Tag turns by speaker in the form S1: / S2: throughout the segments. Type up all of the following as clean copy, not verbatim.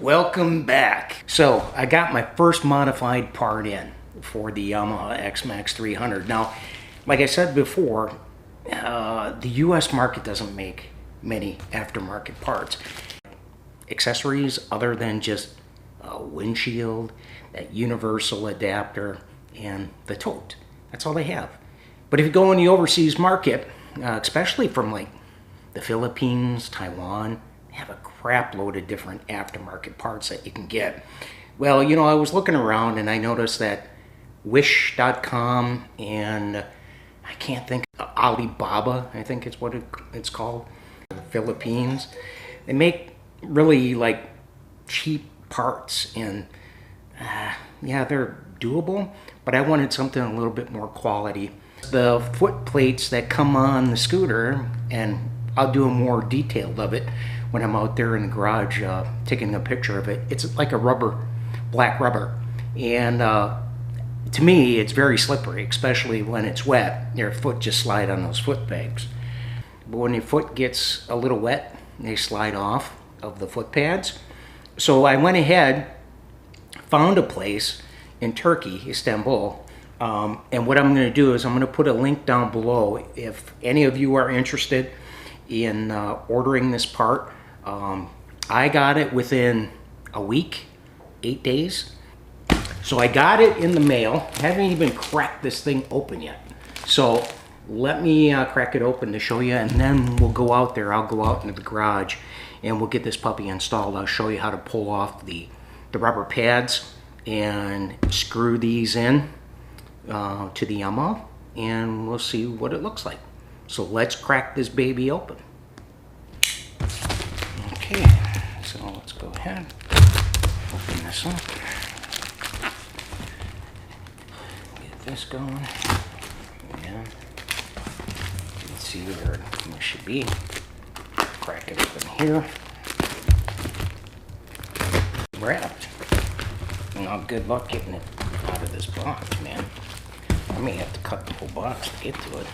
S1: Welcome back. So I got my first modified part in for the Yahama XMAX 300. Now, like I said before, the US market doesn't make many aftermarket parts. Accessories other than just a windshield, that universal adapter, and the tote. That's all they have. But if you go in the overseas market, especially from like the Philippines, Taiwan, they have a crap load of different aftermarket parts that you can get. Well, you know, I was looking around and I noticed that Wish.com and I can't think, Alibaba, I think it's what it's called, the Philippines. They make really like cheap parts and yeah, they're doable, but I wanted something a little bit more quality. The foot plates that come on the scooter, and I'll do a more detailed of it when I'm out there in the garage taking a picture of it. It's like a rubber, black rubber, and to me it's very slippery, especially when it's wet. Your foot just slide on those foot pegs. But when your foot gets a little wet, they slide off of the foot pads. So I went ahead, found a place in Turkey, Istanbul, and what I'm going to do is I'm going to put a link down below if any of you are interested in ordering this part. I got it within a week, 8 days. So I got it in the mail. Haven't even cracked this thing open yet. So let me crack it open to show you, and then we'll go out there. I'll go out into the garage and we'll get this puppy installed. I'll show you how to pull off the rubber pads and screw these in to the Yahama, and we'll see what it looks like. So let's crack this baby open. Okay, so let's go ahead, open this up, get this going. Yeah, let's see where it should be. Crack it open here. Wrapped. Now, good luck getting it out of this box, man. I may have to cut the whole box to get to it.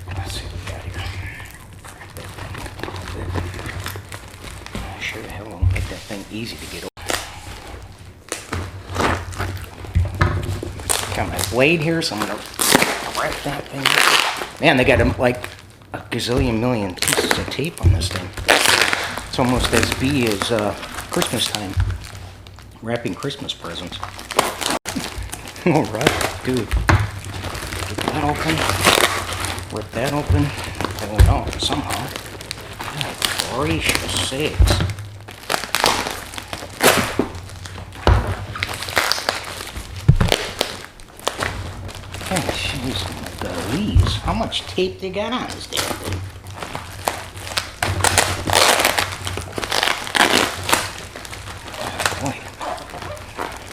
S1: Let's see what we got here. Crack that thing a little bit. Sure the hell won't make that thing easy to get open. Got my blade here, so I'm gonna wrap that thing. Man, they got like a gazillion million pieces of tape on this thing. It's almost as big as Christmas time. Wrapping Christmas presents. All right, dude. Get that open. Rip that open. Pull it out somehow. Oh, gracious sakes. Oh, jeez, Louise. How much tape they got on this damn thing?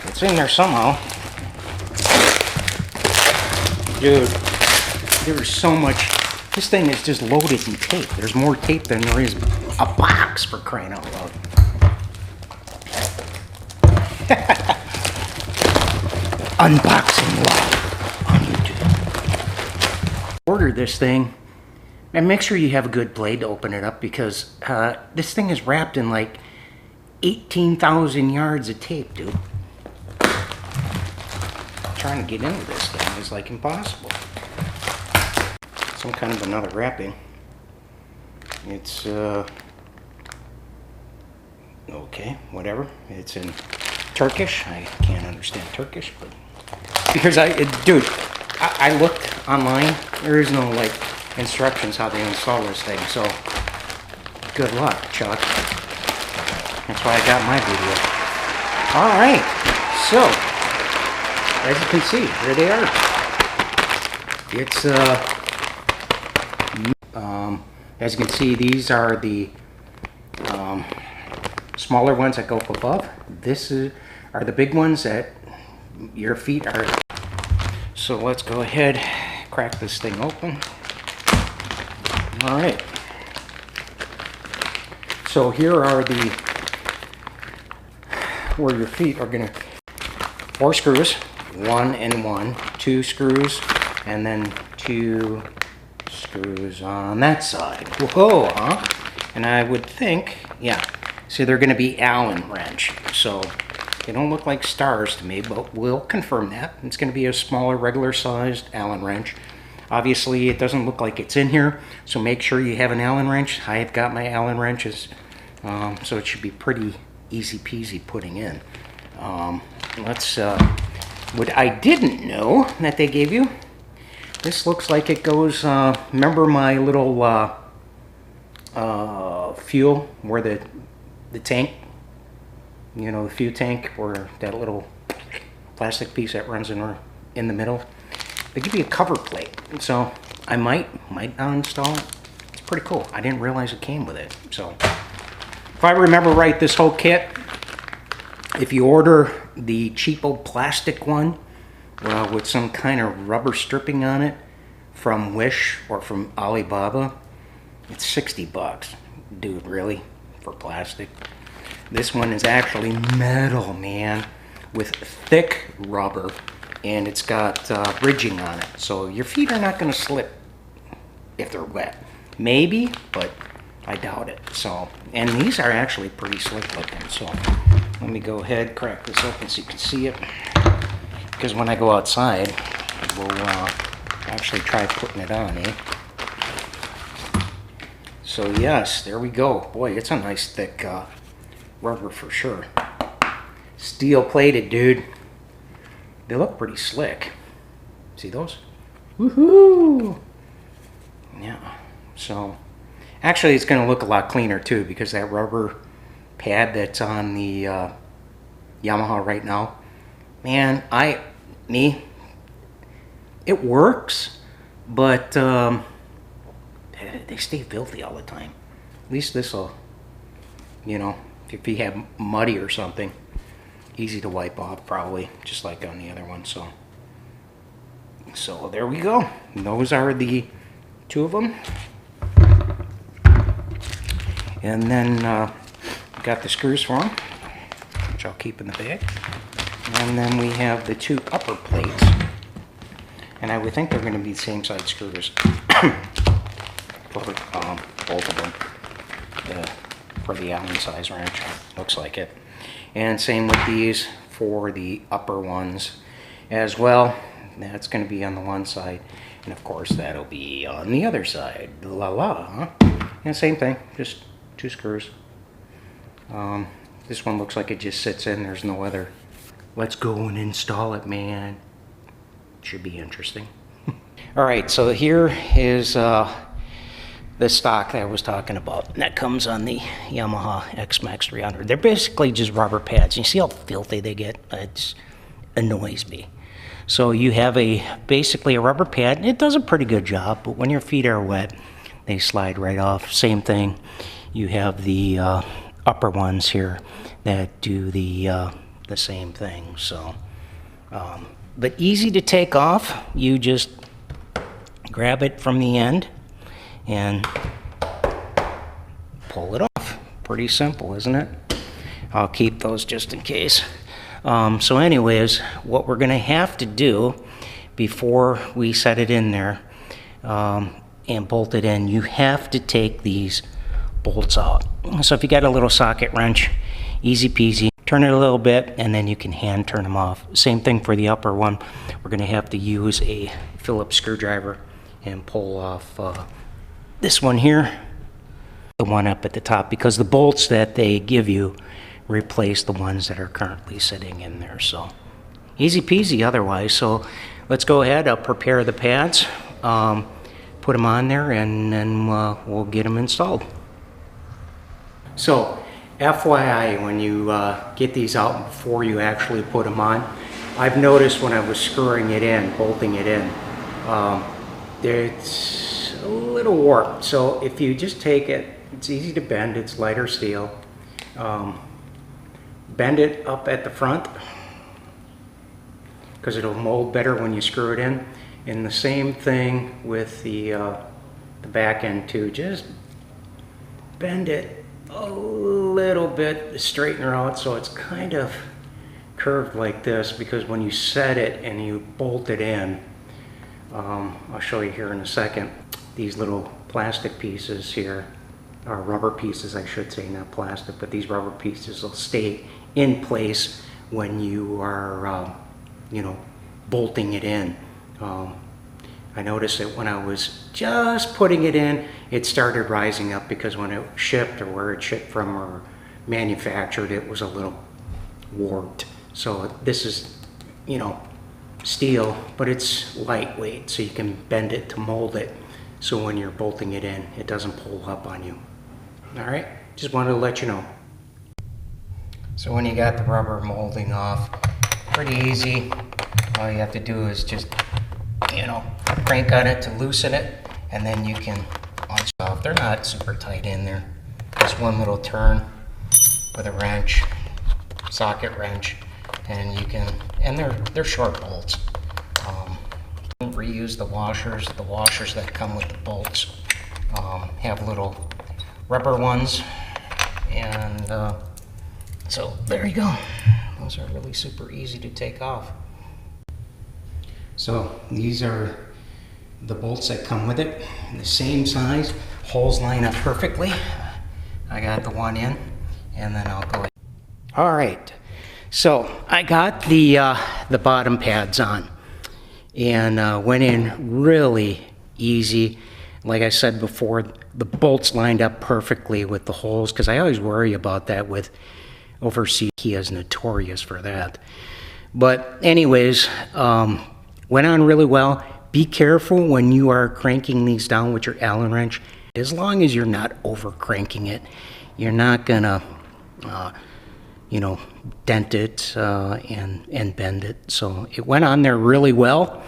S1: It's in there somehow. Dude, there's so much. This thing is just loaded in tape. There's more tape than there is a box, for crying out loud. Unboxing live on YouTube. Order this thing and make sure you have a good blade to open it up, because this thing is wrapped in like 18,000 yards of tape, dude. Trying to get into this thing is like impossible. Some kind of another wrapping. It's okay, whatever. It's in Turkish. I can't understand Turkish, but because dude, I looked online. There is no like instructions how they install this thing. So good luck, Chuck. That's why I got my video. All right, so. As you can see, here they are. It's as you can see, these are the smaller ones that go up above. Are the big ones that your feet are. So let's go ahead, crack this thing open. All right. So here are where your feet are gonna. 4 screws. 1 and 1, 2 screws, and then 2 screws on that side. Whoa, huh? And I would think, yeah, So they're going to be Allen wrench. So they don't look like stars to me, but we'll confirm that. It's going to be a smaller, regular sized Allen wrench. Obviously, it doesn't look like it's in here, so make sure you have an Allen wrench. I have got my Allen wrenches, so it should be pretty easy peasy putting in. What I didn't know that they gave you, this looks like it goes, remember my little fuel, where the tank, you know, the fuel tank, or that little plastic piece that runs in the middle. They give you a cover plate, so I might uninstall it. It's pretty cool. I didn't realize it came with it. So if I remember right, this whole kit, if you order the cheapo plastic one with some kind of rubber stripping on it from Wish or from Alibaba, it's 60 bucks. Dude, really? For plastic? This one is actually metal, man, with thick rubber, and it's got ridging on it. So your feet are not going to slip if they're wet. Maybe, but I doubt it. So, and these are actually pretty slick looking. So let me go ahead, crack this open so you can see it. Because when I go outside, we'll actually try putting it on, eh? So yes, there we go. Boy, it's a nice thick rubber for sure. Steel plated, dude. They look pretty slick. See those? Woohoo! Yeah. So actually, it's going to look a lot cleaner too, because that rubber pad that's on the Yamaha right now, man, it works, but they stay filthy all the time. At least this will, you know, if you have muddy or something, easy to wipe off probably, just like on the other one. So there we go. And those are the two of them. And then got the screws for them, which I'll keep in the bag. And then we have the two upper plates. And I would think they're going to be the same side screws for both of them. For the Allen size wrench, looks like it. And same with these for the upper ones as well. That's going to be on the one side, and of course that'll be on the other side. La la, huh? And same thing, just two screws. This one looks like it just sits in. There's no other. Let's go and install it, man. Should be interesting. All right, so here is the stock that I was talking about. And that comes on the Yamaha XMAX 300. They're basically just rubber pads. You see how filthy they get? It annoys me. So you have basically a rubber pad, and it does a pretty good job, but when your feet are wet, they slide right off. Same thing. You have the upper ones here that do the same thing. So, but easy to take off. You just grab it from the end and pull it off. Pretty simple, isn't it? I'll keep those just in case. So anyways, what we're going to have to do before we set it in there and bolt it in, you have to take these bolts out. So if you got a little socket wrench, easy peasy, turn it a little bit and then you can hand turn them off. Same thing for the upper one. We're going to have to use a Phillips screwdriver and pull off this one here, the one up at the top, because the bolts that they give you replace the ones that are currently sitting in there. So easy peasy otherwise. So let's go ahead. I'll prepare the pads, put them on there, and then we'll get them installed. So FYI, when you get these out before you actually put them on, I've noticed when I was screwing it in, bolting it in, it's a little warped. So if you just take it, it's easy to bend, it's lighter steel. Bend it up at the front because it'll mold better when you screw it in. And the same thing with the back end too. Just bend it a little bit, straighten her out so it's kind of curved like this, because when you set it and you bolt it in, I'll show you here in a second, these little plastic pieces here or rubber pieces, I should say, not plastic, but these rubber pieces will stay in place when you are, you know, bolting it in. I noticed that when I was just putting it in, it started rising up because when it shipped, or where it shipped from or manufactured, it was a little warped. So this is, you know, steel, but it's lightweight, so you can bend it to mold it, so when you're bolting it in, it doesn't pull up on you. All right, just wanted to let you know. So when you got the rubber molding off, pretty easy. All you have to do is just, you know, crank on it to loosen it, and then you can launch it off. They're not super tight in there. Just one little turn with a wrench, socket wrench, and you can, and they're short bolts. Reuse the washers. The washers that come with the bolts have little rubber ones, and so there you go. Those are really super easy to take off. So these are the bolts that come with it, the same size. Holes line up perfectly. I got the one in, and then I'll go ahead. All right, so I got the bottom pads on, and went in really easy. Like I said before, the bolts lined up perfectly with the holes, because I always worry about that with overseas. He is notorious for that. But anyways, went on really well. Be careful when you are cranking these down with your Allen wrench. As long as you're not over cranking it, you're not gonna, you know, dent it and bend it. So it went on there really well.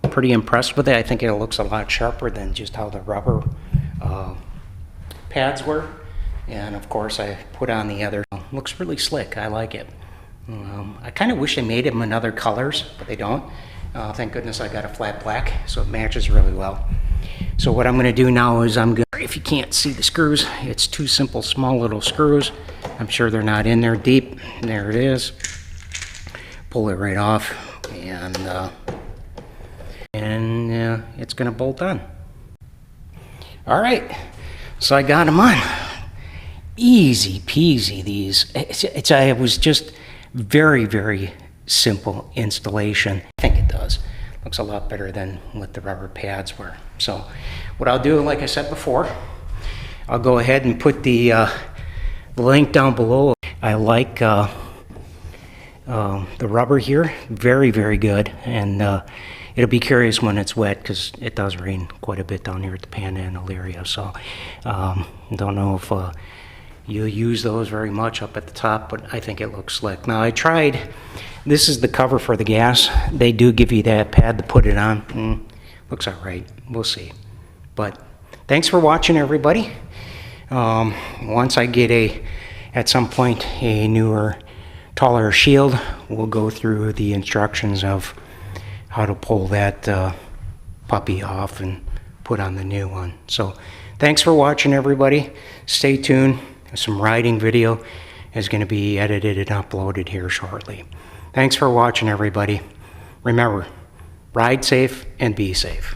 S1: Pretty impressed with it. I think it looks a lot sharper than just how the rubber pads were. And of course I put on the other. Looks really slick. I like it. I kind of wish they made them in other colors, but they don't. Thank goodness I got a flat black, so it matches really well. So what I'm going to do now is if you can't see the screws, it's two simple small little screws. I'm sure they're not in there deep. There it is. Pull it right off, and it's going to bolt on. All right, so I got them on. Easy peasy. These. It was just very, very simple installation. I think it does. Looks a lot better than what the rubber pads were. So what I'll do, like I said before, I'll go ahead and put the link down below. I like the rubber here. Very, very good. And it'll be curious when it's wet, because it does rain quite a bit down here at the Panhandle area. So don't know if you'll use those very much up at the top, but I think it looks slick. Now I tried, this is the cover for the gas. They do give you that pad to put it on. Looks all right, we'll see. But thanks for watching, everybody. Once I get at some point, a newer, taller shield, we'll go through the instructions of how to pull that puppy off and put on the new one. So thanks for watching, everybody. Stay tuned. Some riding video is going to be edited and uploaded here shortly. Thanks for watching, everybody. Remember, ride safe and be safe.